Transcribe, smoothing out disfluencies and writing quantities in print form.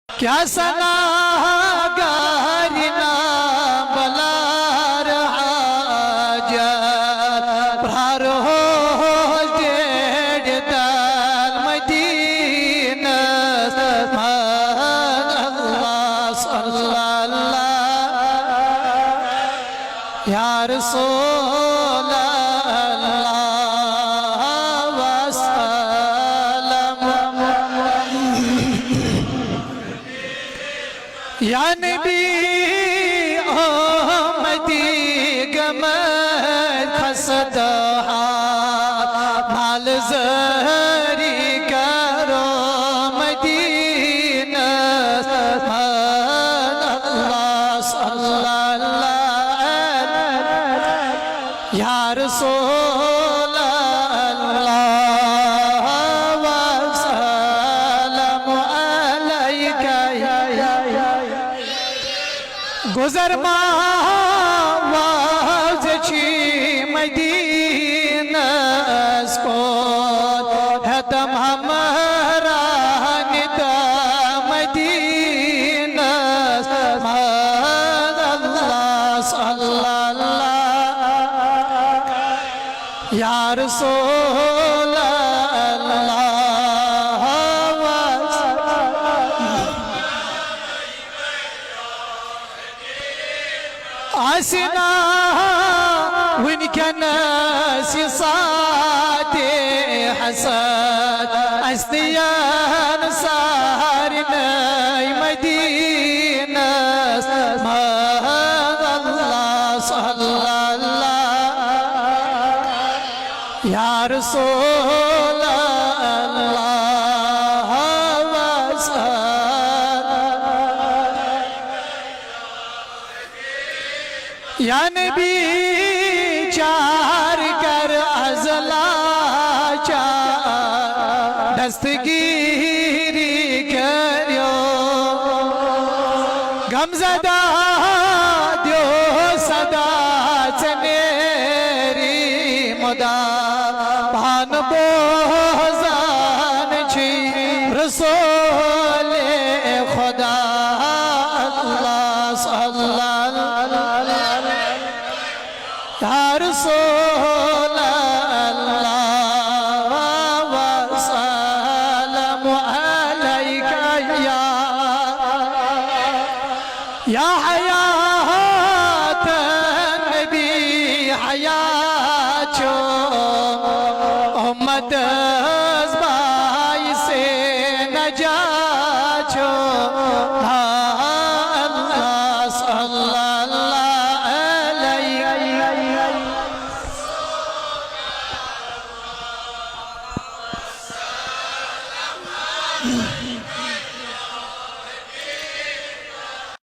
کیا سنا گارنا بلار حاجت پرار ہو جیڑ دل مدینہ سبحان اللہ صلی اللہ یا رسول اللہ وسلم یا نبی آمدی گمد خصدہات مال زہری کرو مدینہ سبحان اللہ صلی اللہ یا رسول اللہ وسلم علیکہ گزر ماواز چی مدینہ سکوت ہے تم ہمارا ندا مدینہ سبحان اللہ صلی اللہ یا رسول اللہ آسنا ونکنس صاد حسد استیان سارنی مدینہ سبحان اللہ صلی اللہ یا رسول اللہ یا نبی چار کر ازلا چار دستگیری کریو غم زدہ دیو صدا چنیری مدا پان بوزان چی رسول خدا اللہ صلی اللہ یا رسول اللہ وسلم علیکہ یا حیات النبی حیات چو امت ازبائی سے نجات چو اللہ صلی اللہ علیہ